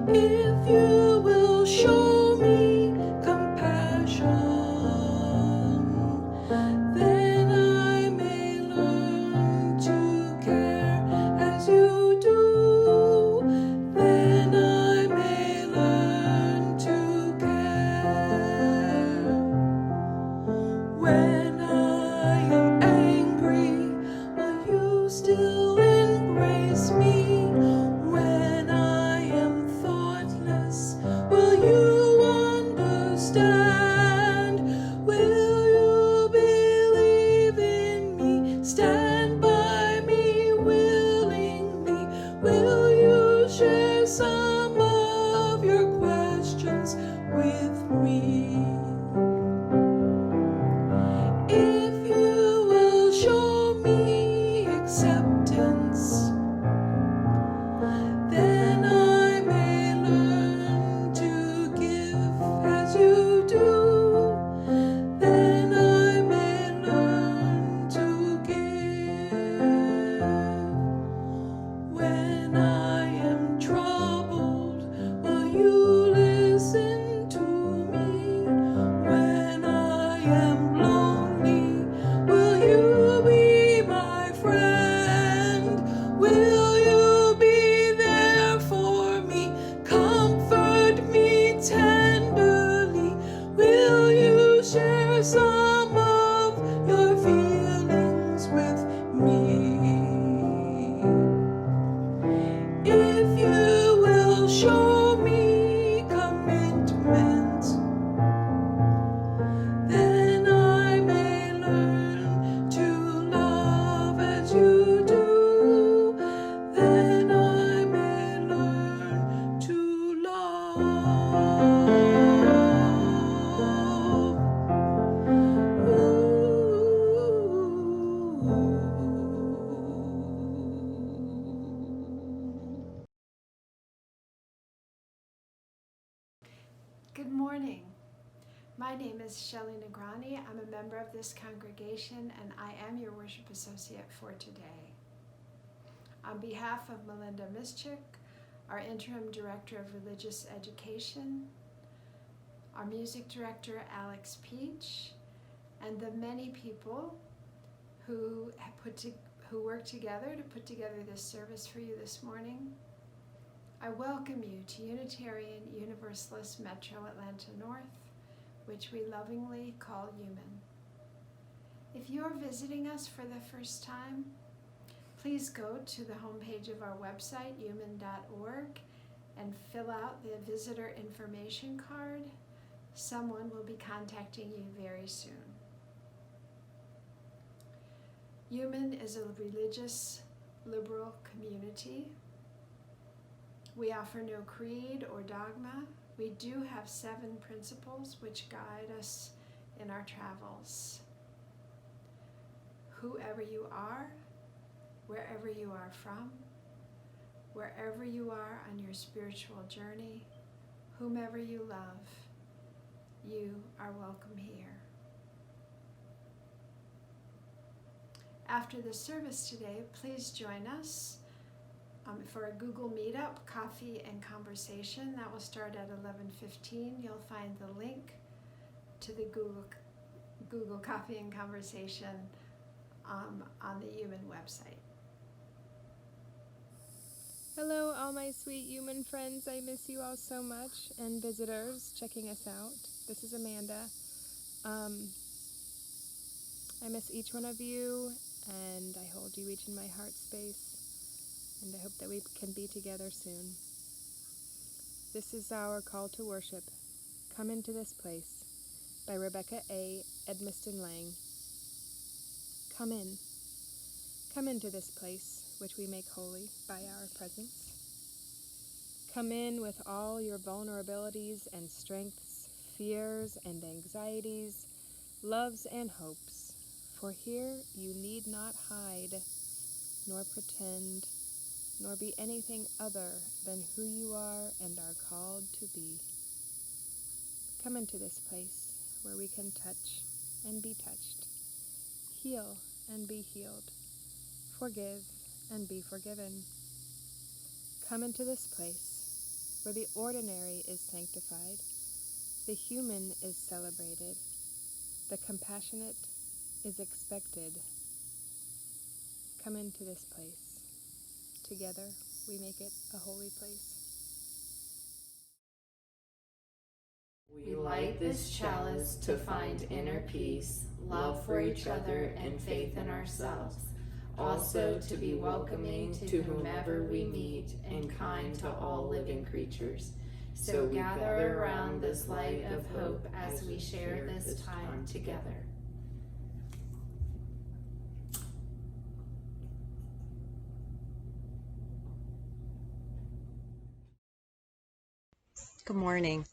If you will show me compassion, then I may learn to care as you do. Then I may learn to care. When I am angry, will you still embrace me? When I am thoughtless, will you understand? Will you believe in me? Stand by me willingly. Will you share some of your questions with me? If you will show me acceptance, then I may learn to give as you do. Then I may learn to give. When I am troubled, will you listen to me? When I am lonely, will you be my friend? Will you be there for me? Comfort me tenderly. Will you share some of your feelings with me? If you will show me commitment, then I may learn to love as you do. Then I may learn to love. Good morning. My name is Shelley Nagrani. I'm a member of this congregation and I am your worship associate for today. On behalf of Melinda Mischik, our interim director of religious education, our music director Alex Peach, and the many people who worked together to put together this service for you this morning, I welcome you to Unitarian Universalist Metro Atlanta North, which we lovingly call UUMAN. If you are visiting us for the first time, please go to the homepage of our website, uman.org, and fill out the visitor information card. Someone will be contacting you very soon. UUMAN is a religious, liberal community. We offer no creed or dogma. We do have 7 principles which guide us in our travels. Whoever you are, wherever you are from, wherever you are on your spiritual journey, whomever you love, you are welcome here. After the service today, please join us for a Google Meetup, Coffee and Conversation. That will start at 11:15. You'll find the link to the Google Coffee and Conversation on the UUMAN website. Hello, all my sweet UUMAN friends. I miss you all so much, and visitors checking us out. This is Amanda. I miss each one of you, and I hold you each in my heart space. And I hope that we can be together soon. This is our call to worship, Come Into This Place, by Rebecca A. Edmiston Lang. Come in. Come into this place, which we make holy by our presence. Come in with all your vulnerabilities and strengths, fears and anxieties, loves and hopes, for here you need not hide, nor pretend, nor be anything other than who you are and are called to be. Come into this place where we can touch and be touched, heal and be healed, forgive and be forgiven. Come into this place where the ordinary is sanctified, the human is celebrated, the compassionate is expected. Come into this place. Together, we make it a holy place. We light this chalice to find inner peace, love for each other, and faith in ourselves. Also to be welcoming to whomever we meet and kind to all living creatures. So gather around this light of hope as we share this time together. Good morning.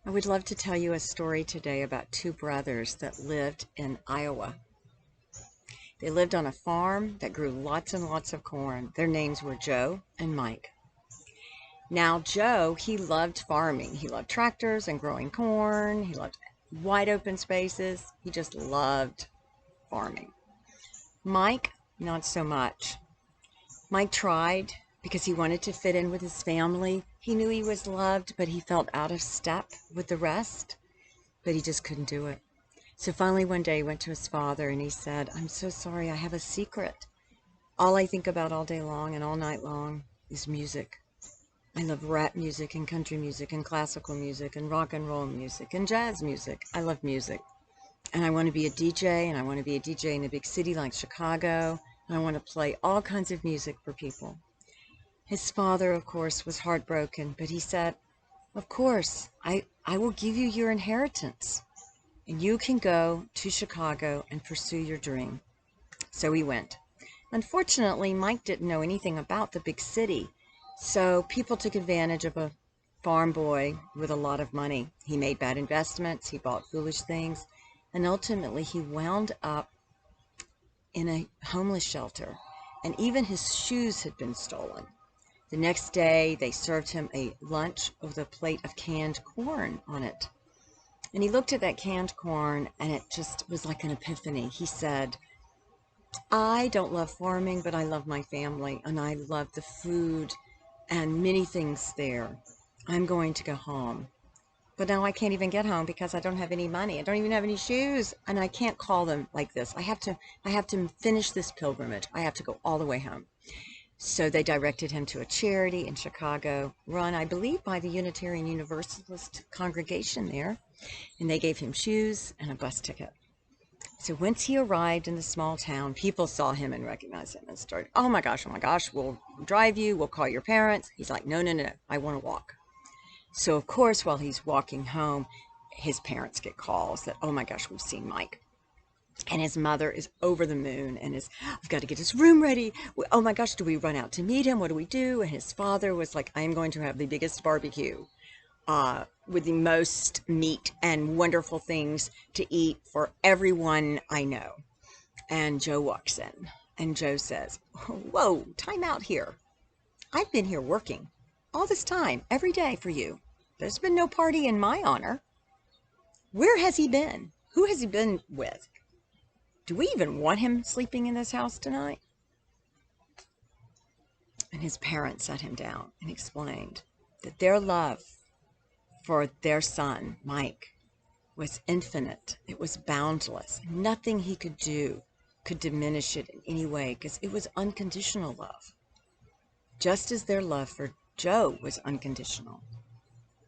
I would love to tell you a story today about two brothers that lived in Iowa. They lived on a farm that grew lots and lots of corn. Their names were Joe and Mike. Now, Joe, he loved farming. He loved tractors and growing corn. He loved wide open spaces. He just loved farming. Mike, not so much. Mike tried because he wanted to fit in with his family. He knew he was loved, but he felt out of step with the rest, but he just couldn't do it. So finally one day he went to his father and he said, "I'm so sorry, I have a secret. All I think about all day long and all night long is music. I love rap music and country music and classical music and rock and roll music and jazz music. I love music. And I want to be a DJ, and I want to be a DJ in a big city like Chicago, and I want to play all kinds of music for people." His father, of course, was heartbroken, but he said, "Of course, I will give you your inheritance, and you can go to Chicago and pursue your dream." So he went. Unfortunately, Mike didn't know anything about the big city, so people took advantage of a farm boy with a lot of money. He made bad investments, he bought foolish things, and ultimately he wound up in a homeless shelter, and even his shoes had been stolen. The next day, they served him a lunch with a plate of canned corn on it. And he looked at that canned corn, and it just was like an epiphany. He said, "I don't love farming, but I love my family, and I love the food and many things there. I'm going to go home. But now I can't even get home because I don't have any money. I don't even have any shoes, and I can't call them like this. I have to finish this pilgrimage. I have to go all the way home." So they directed him to a charity in Chicago, run, I believe, by the Unitarian Universalist congregation there. And they gave him shoes and a bus ticket. So once he arrived in the small town, people saw him and recognized him and started, oh my gosh, we'll drive you, we'll call your parents." He's like, no, I want to walk. So of course, while he's walking home, his parents get calls that, oh my gosh, we've seen Mike. And his mother is over the moon and I've got to get his room ready. Oh my gosh, do we run out to meet him? What do we do? And his father was like, "I am going to have the biggest barbecue with the most meat and wonderful things to eat for everyone I know." And Joe walks in and Joe says, "Whoa, time out here. I've been here working all this time, every day for you. There's been no party in my honor. Where has he been? Who has he been with? Do we even want him sleeping in this house tonight?" And his parents sat him down and explained that their love for their son, Mike, was infinite. It was boundless. Nothing he could do could diminish it in any way because it was unconditional love. Just as their love for Joe was unconditional.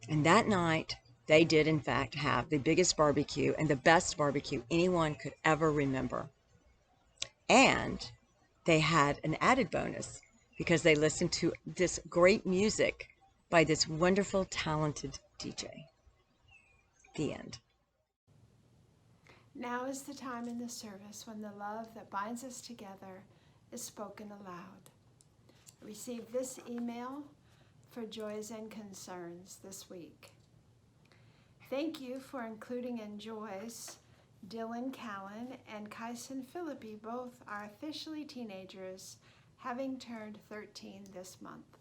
And that night, they did, in fact, have the biggest barbecue and the best barbecue anyone could ever remember. And they had an added bonus because they listened to this great music by this wonderful, talented DJ. The end. Now is the time in the service when the love that binds us together is spoken aloud. I received this email for joys and concerns this week. Thank you for including in joys Dylan Callan and Kyson Philippi. Both are officially teenagers, having turned 13 this month.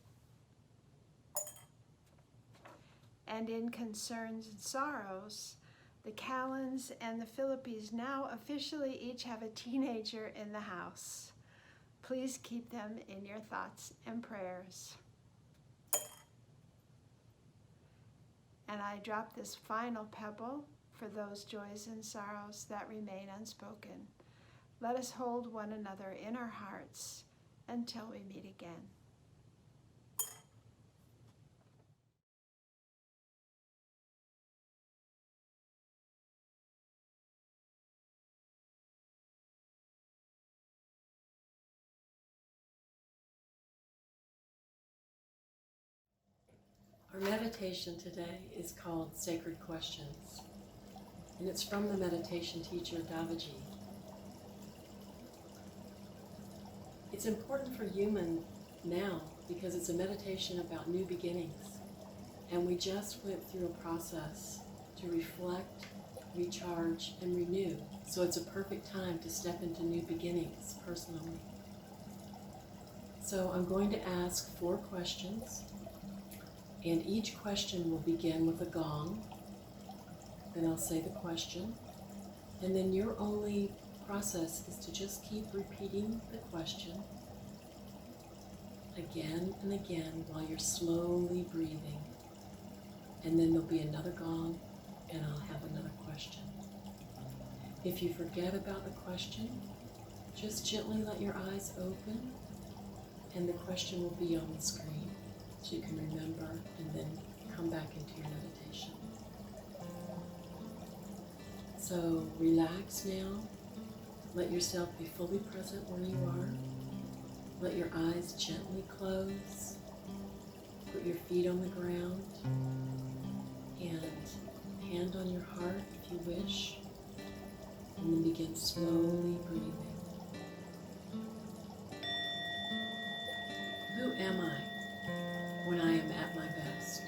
And in concerns and sorrows, the Callans and the Philippi's now officially each have a teenager in the house. Please keep them in your thoughts and prayers. and I drop this final pebble for those joys and sorrows that remain unspoken. Let us hold one another in our hearts until we meet again. Our meditation today is called Sacred Questions, and it's from the meditation teacher Davaji. It's important for UUMAN now because it's a meditation about new beginnings, and we just went through a process to reflect, recharge, and renew, so it's a perfect time to step into new beginnings personally. So I'm going to ask 4 questions. And each question will begin with a gong. Then I'll say the question. And then your only process is to just keep repeating the question again and again while you're slowly breathing. And then there'll be another gong and I'll have another question. If you forget about the question, just gently let your eyes open and the question will be on the screen. So you can remember and then come back into your meditation. So relax now. Let yourself be fully present where you are. Let your eyes gently close. Put your feet on the ground and hand on your heart if you wish. And then begin slowly breathing. Who am I when I am at my best?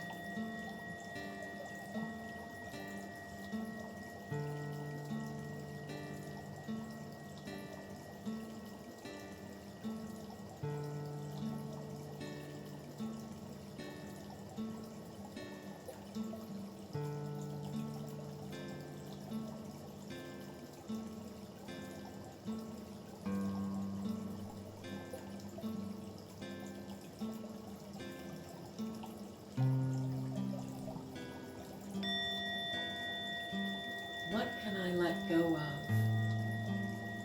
What can I let go of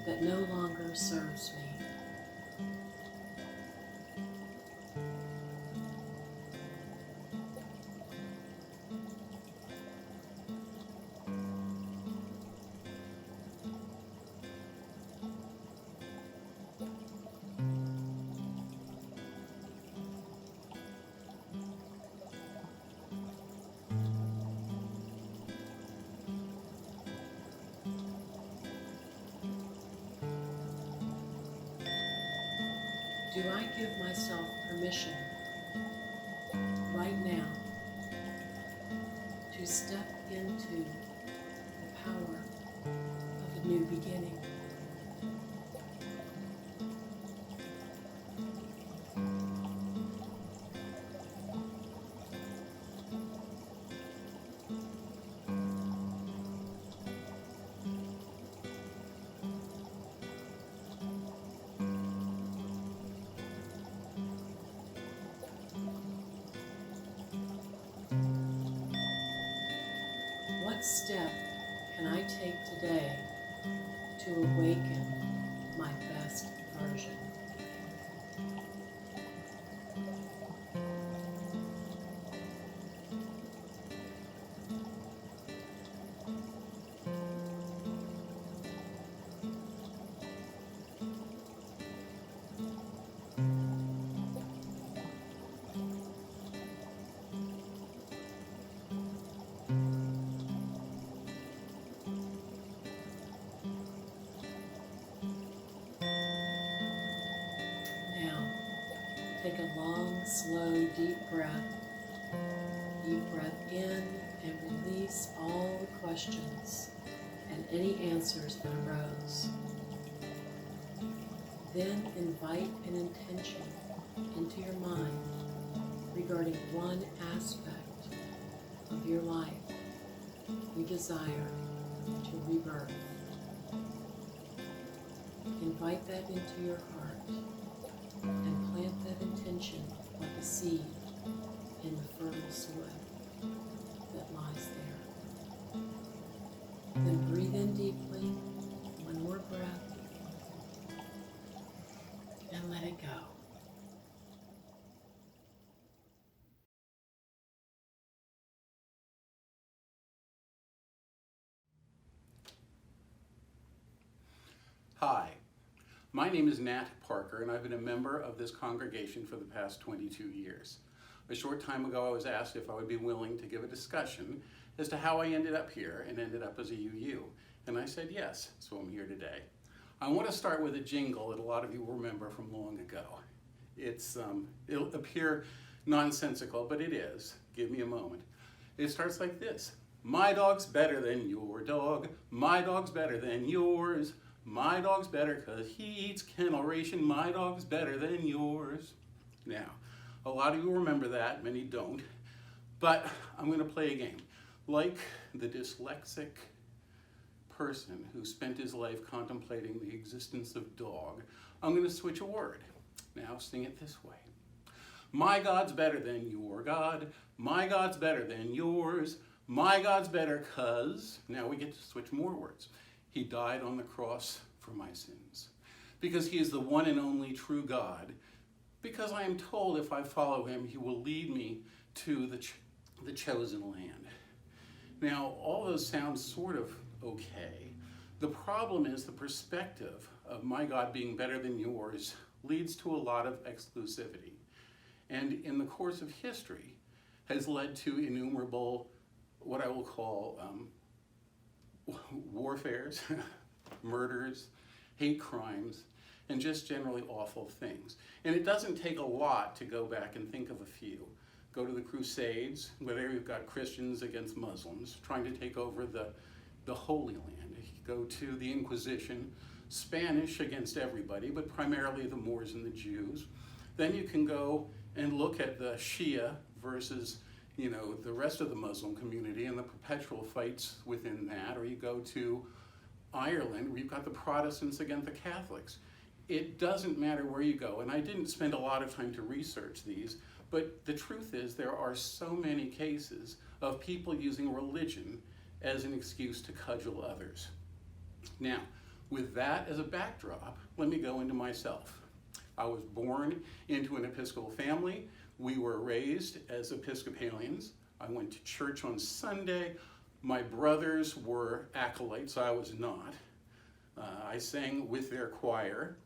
that no longer serves me? Do I give myself permission right now to step into the power of a new beginning? What step can I take today to awaken my best version? Take a long, slow, deep breath. Deep breath in and release all the questions and any answers that arose. Then invite an intention into your mind regarding one aspect of your life you desire to rebirth. Invite that into your heart and plant that intention like a seed in the fertile soil. that lies there. Then breathe in deeply, one more breath, and let it go. Hi, my name is Nat Parker, and I've been a member of this congregation for the past 22 years. A short time ago, I was asked if I would be willing to give a discussion as to how I ended up here and ended up as a UU, and I said yes, so I'm here today. I want to start with a jingle that a lot of you will remember from long ago. It'll appear nonsensical, but it is. Give me a moment. It starts like this. My dog's better than your dog. My dog's better than yours. My dog's better because he eats kennel ration. My dog's better than yours. Now, a lot of you remember that, many don't, but I'm going to play a game. Like the dyslexic person who spent his life contemplating the existence of dog, I'm going to switch a word. Now sing it this way. My God's better than your God. My God's better than yours. My God's better because, now we get to switch more words. He died on the cross for my sins. Because he is the one and only true God. Because I am told if I follow him, he will lead me to the chosen land. Now, all those sound sort of okay. The problem is the perspective of my God being better than yours leads to a lot of exclusivity. And in the course of history has led to innumerable, what I will call warfares, murders, hate crimes, and just generally awful things. And it doesn't take a lot to go back and think of a few. Go to the Crusades, where there you've got Christians against Muslims trying to take over the Holy Land. Go to the Inquisition, Spanish against everybody, but primarily the Moors and the Jews. Then you can go and look at the Shia versus the rest of the Muslim community and the perpetual fights within that, or you go to Ireland where you've got the Protestants against the Catholics. It doesn't matter where you go, and I didn't spend a lot of time to research these, but the truth is there are so many cases of people using religion as an excuse to cudgel others. Now, with that as a backdrop, let me go into myself. I was born into an Episcopal family. We were raised as Episcopalians. I went to church on Sunday. My brothers were acolytes, I was not. I sang with their choir.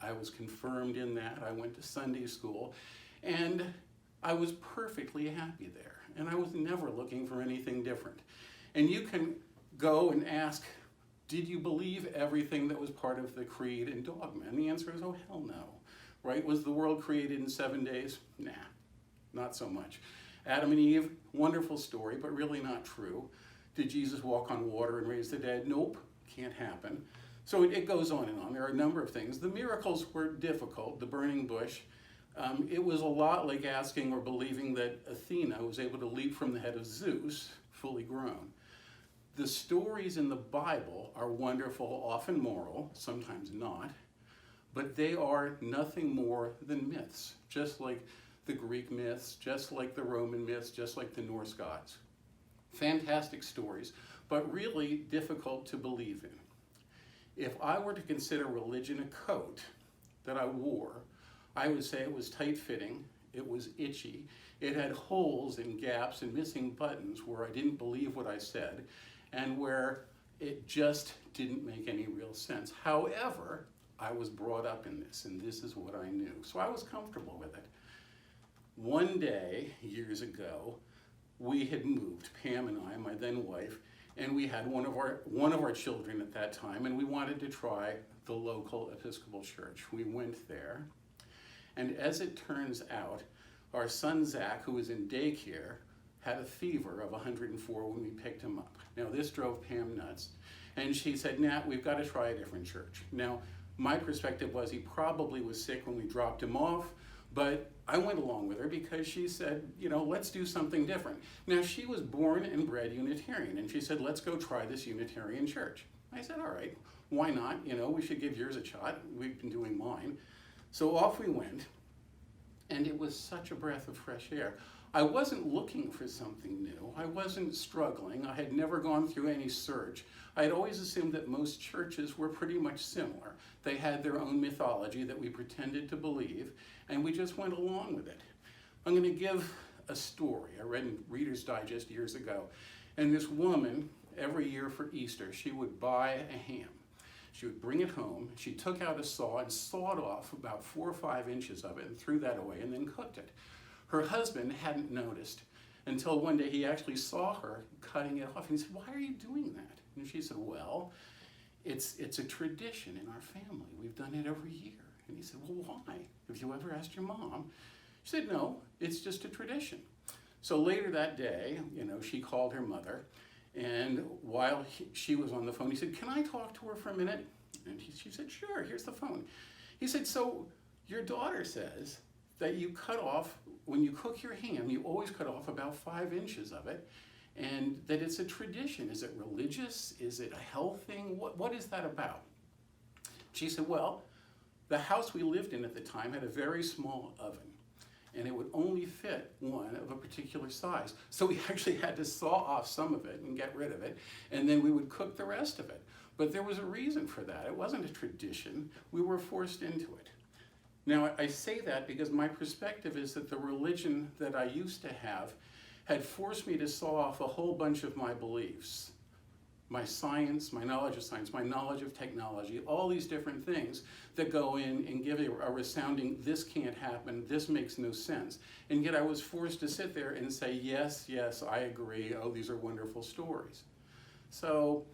I was confirmed in that. I went to Sunday school, and I was perfectly happy there. And I was never looking for anything different. And you can go and ask, did you believe everything that was part of the creed and dogma? And the answer is, oh, hell no. Right? Was the world created in 7 days? Nah, not so much. Adam and Eve, wonderful story, but really not true. Did Jesus walk on water and raise the dead? Nope, can't happen. So it goes on and on. There are a number of things. The miracles were difficult. The burning bush, it was a lot like asking or believing that Athena was able to leap from the head of Zeus, fully grown. The stories in the Bible are wonderful, often moral, sometimes not, but they are nothing more than myths, just like the Greek myths, just like the Roman myths, just like the Norse gods. Fantastic stories, but really difficult to believe in. If I were to consider religion a coat that I wore, I would say it was tight-fitting, it was itchy, it had holes and gaps and missing buttons where I didn't believe what I said, and where it just didn't make any real sense. However, I was brought up in this, and this is what I knew, so I was comfortable with it. One day, years ago, we had moved, Pam and I, my then wife, and we had one of our children at that time, and we wanted to try the local Episcopal church. We went there, and as it turns out, our son Zach, who was in daycare, had a fever of 104 when we picked him up. Now this drove Pam nuts, and she said, Nat, we've got to try a different church. Now, my perspective was he probably was sick when we dropped him off, but I went along with her because she said, let's do something different. Now, she was born and bred Unitarian, and she said, let's go try this Unitarian church. I said, all right, why not? We should give yours a shot. We've been doing mine. So off we went, and it was such a breath of fresh air. I wasn't looking for something new. I wasn't struggling. I had never gone through any search. I had always assumed that most churches were pretty much similar. They had their own mythology that we pretended to believe, and we just went along with it. I'm going to give a story I read in Reader's Digest years ago. And this woman, every year for Easter, she would buy a ham. She would bring it home. She took out a saw and sawed off about 4 or 5 inches of it and threw that away and then cooked it. Her husband hadn't noticed until one day he actually saw her cutting it off. And he said, "Why are you doing that?" And she said, "Well, it's a tradition in our family. We've done it every year." And he said, "Well, why? Have you ever asked your mom?" She said, "No, it's just a tradition." So later that day, she called her mother, and while she was on the phone, he said, "Can I talk to her for a minute?" And she said, "Sure, here's the phone." He said, "So your daughter says that you cut off, when you cook your ham, you always cut off about 5 inches of it, and that it's a tradition. Is it religious? Is it a health thing? What is that about?" She said, "Well, the house we lived in at the time had a very small oven, and it would only fit one of a particular size. So we actually had to saw off some of it and get rid of it, and then we would cook the rest of it. But there was a reason for that. It wasn't a tradition. We were forced into it." Now, I say that because my perspective is that the religion that I used to have had forced me to saw off a whole bunch of my beliefs. My science, my knowledge of science, my knowledge of technology, all these different things that go in and give a resounding, "This can't happen, this makes no sense." And yet I was forced to sit there and say, "Yes, yes, I agree, oh, these are wonderful stories." So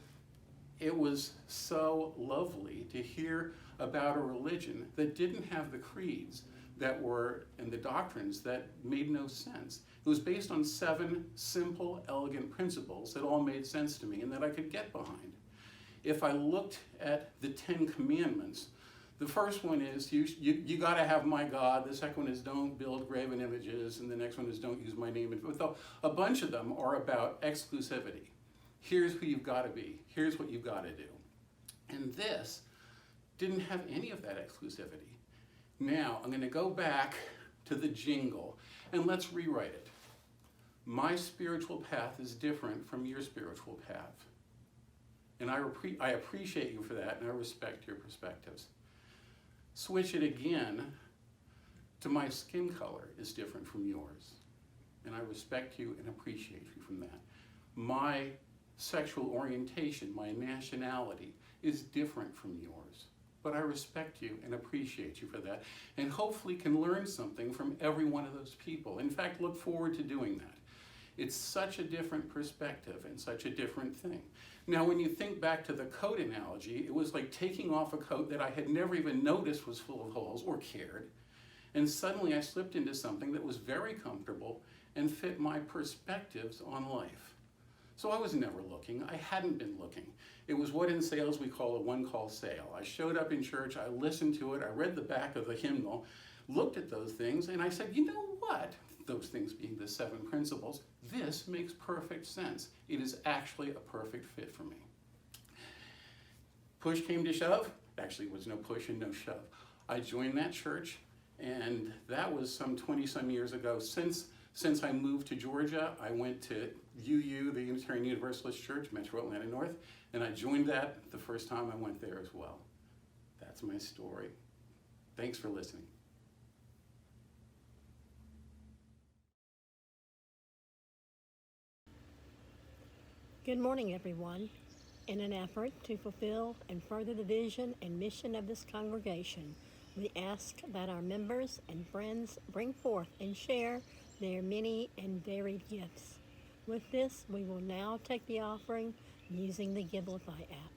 it was so lovely to hear about a religion that didn't have the creeds that were, and the doctrines that made no sense. It was based on 7 simple, elegant principles that all made sense to me and that I could get behind. If I looked at the 10 commandments, the first one is you got to have my God. The second one is don't build graven images, and the next one is don't use my name. A bunch of them are about exclusivity. Here's who you've got to be. Here's what you've got to do. And this didn't have any of that exclusivity. Now, I'm going to go back to the jingle, and let's rewrite it. My spiritual path is different from your spiritual path. And I appreciate you for that, and I respect your perspectives. Switch it again to my skin color is different from yours. And I respect you and appreciate you from that. My sexual orientation, my nationality is different from yours. But I respect you and appreciate you for that, and hopefully can learn something from every one of those people. In fact, look forward to doing that. It's such a different perspective and such a different thing. Now, when you think back to the coat analogy, it was like taking off a coat that I had never even noticed was full of holes or cared, and suddenly I slipped into something that was very comfortable and fit my perspectives on life. So I was never looking. I hadn't been looking. It was what in sales we call a one-call sale. I showed up in church, I listened to it, I read the back of the hymnal, looked at those things, and I said, "You know what?" Those things being the 7 principles, this makes perfect sense. It is actually a perfect fit for me. Push came to shove. Actually, it was no push and no shove. I joined that church, and that was some 20-some years ago. Since I moved to Georgia, I went to UU, the Unitarian Universalist Church, Metro Atlanta North, and I joined that the first time I went there as well. That's my story. Thanks for listening. Good morning, everyone. In an effort to fulfill and further the vision and mission of this congregation, we ask that our members and friends bring forth and share their many and varied gifts. With this, we will now take the offering using the Givelify app.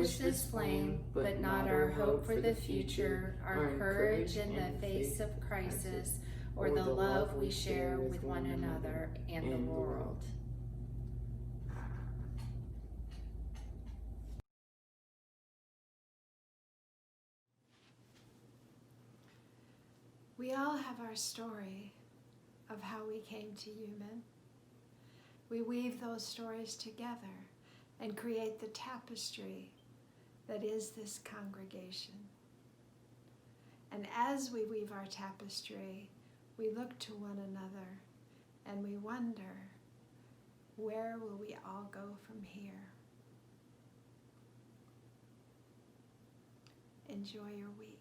quench this flame, but not our hope for the future, our courage in the face of crisis, or the love we share with one another and the world. We all have our story of how we came to UUMAN. We weave those stories together and create the tapestry that is this congregation. And as we weave our tapestry, we look to one another and we wonder, where will we all go from here? Enjoy your week.